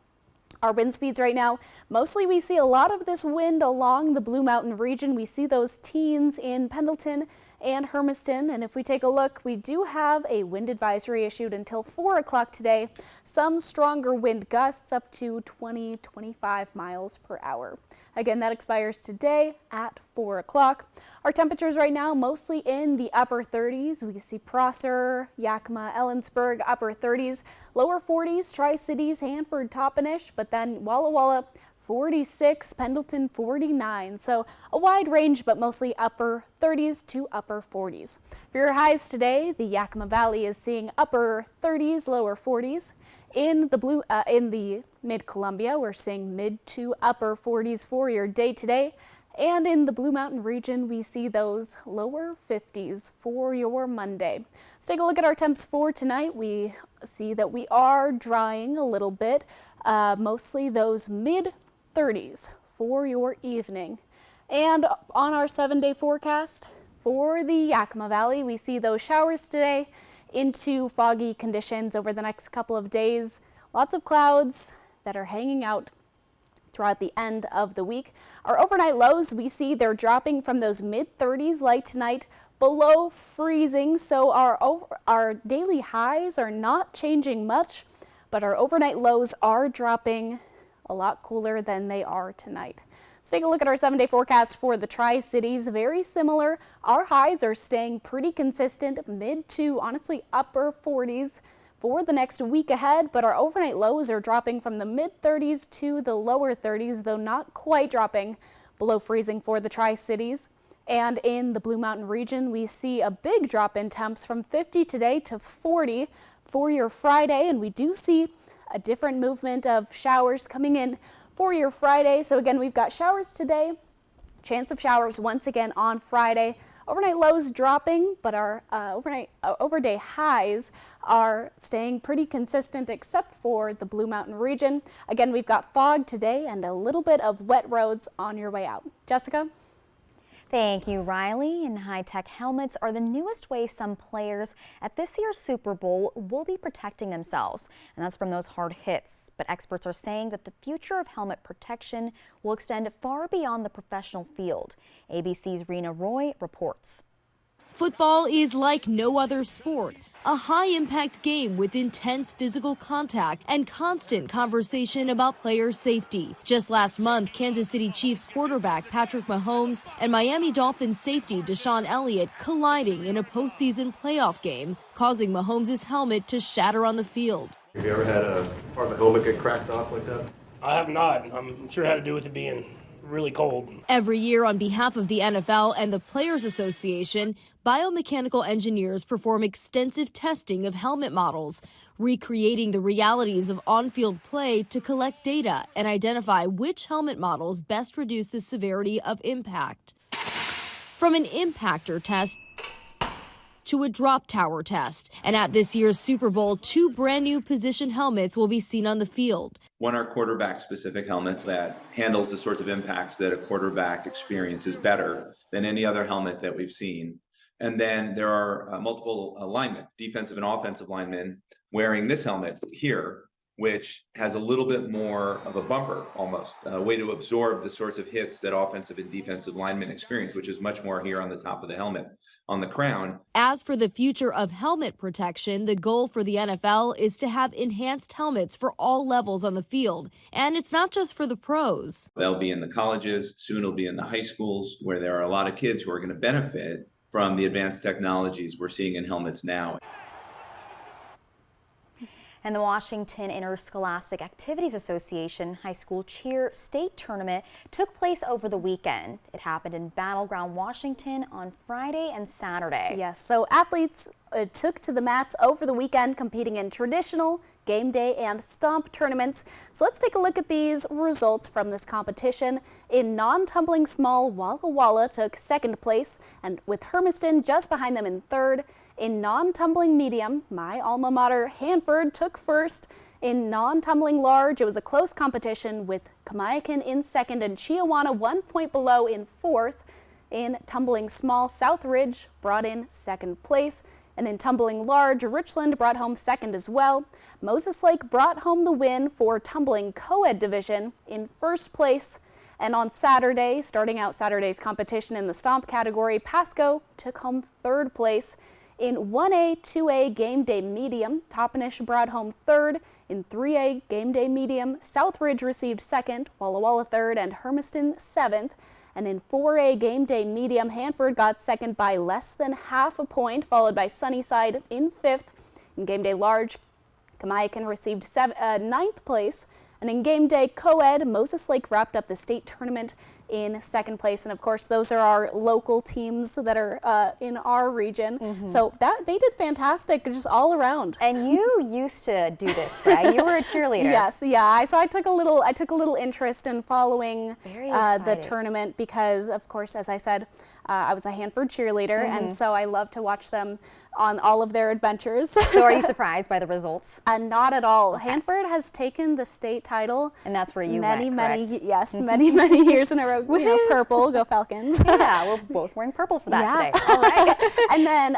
Our wind speeds right now, mostly we see a lot of this wind along the Blue Mountain region. We see those teens in Pendleton and Hermiston, and if we take a look, we do have a wind advisory issued until 4 o'clock today. Some stronger wind gusts up to 20-25 miles per hour. Again, that expires today at 4 o'clock. Our temperatures right now mostly in the upper 30s. We see Prosser, Yakima, Ellensburg, upper 30s, lower 40s, Tri-Cities, Hanford, Toppenish, but then Walla Walla, 46, Pendleton, 49. So a wide range, but mostly upper 30s to upper 40s. For your highs today, the Yakima Valley is seeing upper 30s, lower 40s. In the Mid-Columbia, we're seeing mid to upper 40s for your day today. And in the Blue Mountain region, we see those lower 50s for your Monday. Let's take a look at our temps for tonight. We see that we are drying a little bit, mostly those mid 30s for your evening. And on our 7-day forecast for the Yakima Valley, we see those showers today into foggy conditions over the next couple of days. Lots of clouds that are hanging out throughout the end of the week. Our overnight lows, we see they're dropping from those mid 30s like tonight below freezing. So our daily highs are not changing much, but our overnight lows are dropping a lot cooler than they are tonight. Let's take a look at our 7-day forecast for the Tri-Cities. Very similar. Our highs are staying pretty consistent, mid to honestly upper 40s for the next week ahead, but our overnight lows are dropping from the mid 30s to the lower 30s, though not quite dropping below freezing for the Tri-Cities. And in the Blue Mountain region, we see a big drop in temps from 50 today to 40 for your Friday, and we do see a different movement of showers coming in for your Friday. So again, we've got showers today, chance of showers once again on Friday, Overnight lows dropping, but our overday highs are staying pretty consistent except for the Blue Mountain region. Again, we've got fog today and a little bit of wet roads on your way out. Jessica? Thank you, Riley. And high-tech helmets are the newest way some players at this year's Super Bowl will be protecting themselves, and that's from those hard hits. But experts are saying that the future of helmet protection will extend far beyond the professional field. ABC's Rena Roy reports. Football is like no other sport, a high-impact game with intense physical contact and constant conversation about player safety. Just last month, Kansas City Chiefs quarterback Patrick Mahomes and Miami Dolphins safety Deshaun Elliott colliding in a postseason playoff game, causing Mahomes' helmet to shatter on the field. Have you ever had a part of the helmet get cracked off like that? I have not. I'm sure it had to do with it being really cold. Every year, on behalf of the NFL and the Players Association, biomechanical engineers perform extensive testing of helmet models, recreating the realities of on-field play to collect data and identify which helmet models best reduce the severity of impact. From an impactor test to a drop tower test. And at this year's Super Bowl, 2 brand new position helmets will be seen on the field. One are quarterback-specific helmets that handles the sorts of impacts that a quarterback experiences better than any other helmet that we've seen. And then there are multiple linemen, defensive and offensive linemen, wearing this helmet here, which has a little bit more of a bumper, almost, a way to absorb the sorts of hits that offensive and defensive linemen experience, which is much more here on the top of the helmet, on the crown. As for the future of helmet protection, the goal for the NFL is to have enhanced helmets for all levels on the field. And it's not just for the pros. They'll be in the colleges, soon it'll be in the high schools, where there are a lot of kids who are going to benefit from the advanced technologies we're seeing in helmets now. And the Washington Interscholastic Activities Association High School Cheer State Tournament took place over the weekend. It happened in Battleground, Washington on Friday and Saturday. Yes, so athletes took to the mats over the weekend competing in traditional, game day, and stomp tournaments. So let's take a look at these results from this competition. In non-tumbling small, Walla Walla took second place, and with Hermiston just behind them in third. In non-tumbling medium, my alma mater, Hanford, took first. In non-tumbling large, it was a close competition with Kamiakin in second and Chiawana 1 point below in fourth. In tumbling small, Southridge brought in second place. And in tumbling large, Richland brought home second as well. Moses Lake brought home the win for tumbling co-ed division in first place. And on Saturday, starting out Saturday's competition in the stomp category, Pasco took home third place. In 1A, 2A game day medium, Toppenish brought home third. In 3A game day medium, Southridge received second, Walla Walla third, and Hermiston seventh. And in 4A game day medium, Hanford got second by less than half a point, followed by Sunnyside in fifth. In game day large, Kamiakin received ninth place. And in game day co-ed, Moses Lake wrapped up the state tournament in second place. And of course, those are our local teams that are in our region. So they did fantastic just all around. And you used to do this, right? You were a cheerleader. Yes, yeah. So I took a little interest in following the tournament because, of course, as I said, I was a Hanford cheerleader, and so I love to watch them on all of their adventures. So are you surprised by the results? Not at all. Okay. Hanford has taken the state title. And that's where you many years in a row. You know, purple, go Falcons. Yeah, we're both wearing purple for that today. All right. And then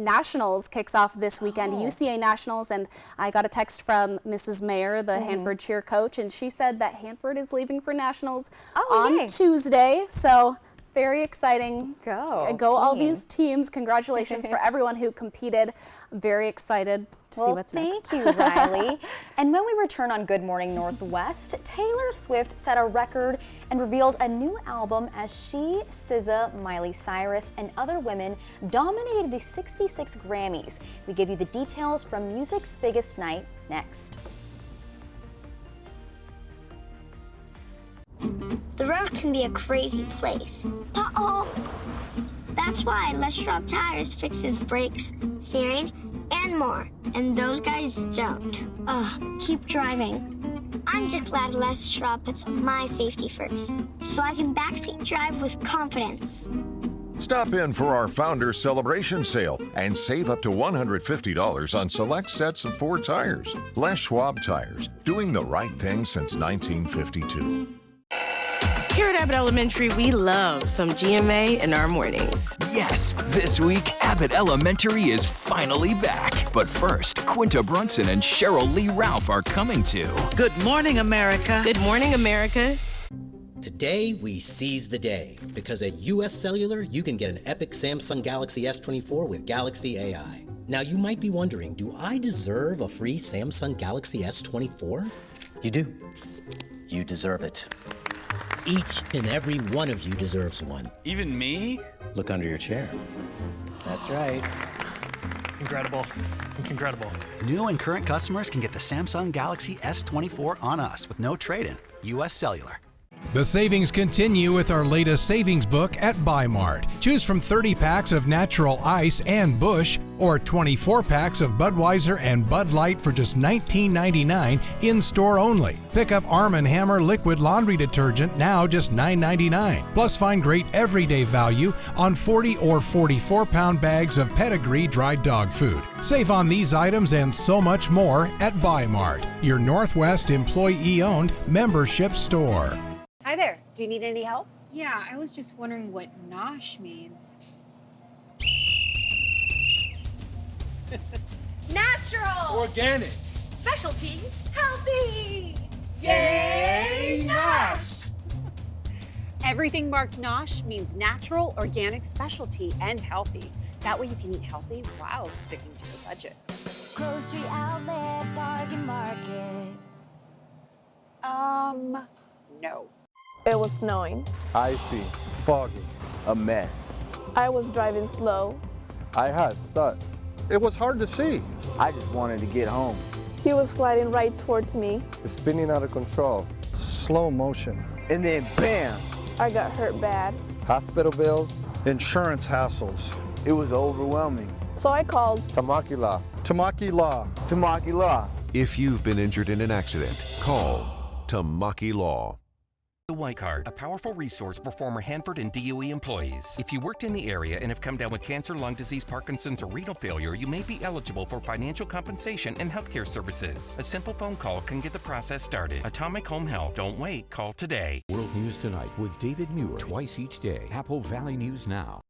Nationals kicks off this weekend, UCA Nationals, and I got a text from Mrs. Mayer, the Hanford cheer coach, and she said that Hanford is leaving for Nationals on Tuesday. So very exciting. Go all these teams. Congratulations for everyone who competed. I'm very excited to see what's next. Thank you, Riley. And when we return on Good Morning Northwest, Taylor Swift set a record and revealed a new album as she, SZA, Miley Cyrus, and other women dominated the 66 Grammys. We give you the details from music's biggest night next. The road can be a crazy place. Uh-oh! That's why Les Schwab Tires fixes brakes, steering, and more. And those guys don't. Keep driving. I'm just glad Les Schwab puts my safety first, so I can backseat drive with confidence. Stop in for our Founders Celebration Sale and save up to $150 on select sets of Ford tires. Les Schwab Tires, doing the right thing since 1952. Here at Abbott Elementary, we love some GMA in our mornings. Yes, this week, Abbott Elementary is finally back. But first, Quinta Brunson and Cheryl Lee Ralph are coming to. Good morning, America. Good morning, America. Today, we seize the day, because at US Cellular, you can get an epic Samsung Galaxy S24 with Galaxy AI. Now, you might be wondering, do I deserve a free Samsung Galaxy S24? You do. You deserve it. Each and every one of you deserves one. Even me? Look under your chair. That's right. Incredible. It's incredible. New and current customers can get the Samsung Galaxy S24 on us with no trade-in. US Cellular. The savings continue with our latest savings book at Buy Mart. Choose from 30 packs of Natural Ice and Busch, or 24 packs of Budweiser and Bud Light for just $19.99 in-store only. Pick up Arm & Hammer liquid laundry detergent, now just $9.99. Plus find great everyday value on 40 or 44-pound bags of Pedigree dried dog food. Save on these items and so much more at Buy Mart, your Northwest employee-owned membership store. Hi there. Do you need any help? Yeah, I was just wondering what nosh means. Natural! Organic! Specialty! Healthy! Yay, nosh! Everything marked nosh means natural, organic, specialty, and healthy. That way you can eat healthy while sticking to your budget. Grocery outlet, bargain market. No. It was snowing. Icy, foggy, a mess. I was driving slow. I had studs. It was hard to see. I just wanted to get home. He was sliding right towards me. It's spinning out of control. Slow motion. And then bam! I got hurt bad. Hospital bills, insurance hassles. It was overwhelming. So I called Tamaki Law. Tamaki Law. Tamaki Law. If you've been injured in an accident, call Tamaki Law. The White Card, a powerful resource for former Hanford and DOE employees. If you worked in the area and have come down with cancer, lung disease, Parkinson's, or renal failure, you may be eligible for financial compensation and healthcare services. A simple phone call can get the process started. Atomic Home Health. Don't wait. Call today. World News Tonight with David Muir, twice each day. Apple Valley News Now.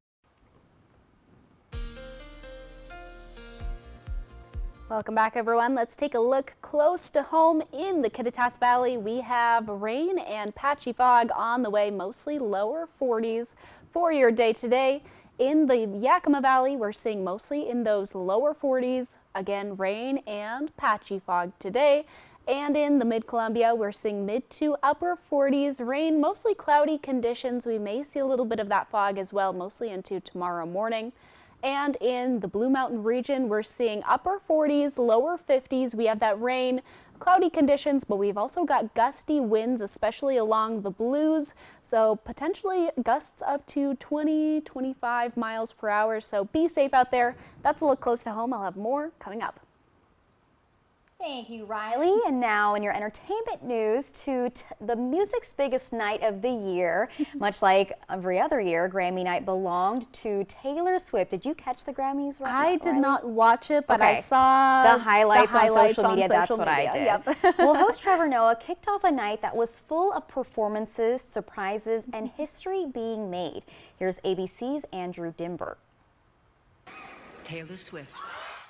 Welcome back, everyone. Let's take a look close to home in the Kittitas Valley. We have rain and patchy fog on the way, mostly lower 40s for your day today. In the Yakima Valley, we're seeing mostly in those lower 40s. Again, rain and patchy fog today. And in the Mid-Columbia, we're seeing mid to upper 40s, rain, mostly cloudy conditions. We may see a little bit of that fog as well, mostly into tomorrow morning. And in the Blue Mountain region, we're seeing upper 40s, lower 50s. We have that rain, cloudy conditions, but we've also got gusty winds, especially along the Blues. So potentially gusts up to 20, 25 miles per hour. So be safe out there. That's a look close to home. I'll have more coming up. Thank you, Riley. And now in your entertainment news, to the music's biggest night of the year. Much like every other year, Grammy night belonged to Taylor Swift. Did you catch the Grammys? I did not watch it, but okay. I saw the highlights on social media. That's what I did. Yep. Well, host Trevor Noah kicked off a night that was full of performances, surprises, and history being made. Here's ABC's Andrew Dimber. Taylor Swift.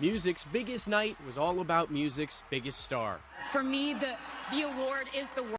Music's biggest night was all about music's biggest star. For me, the award is the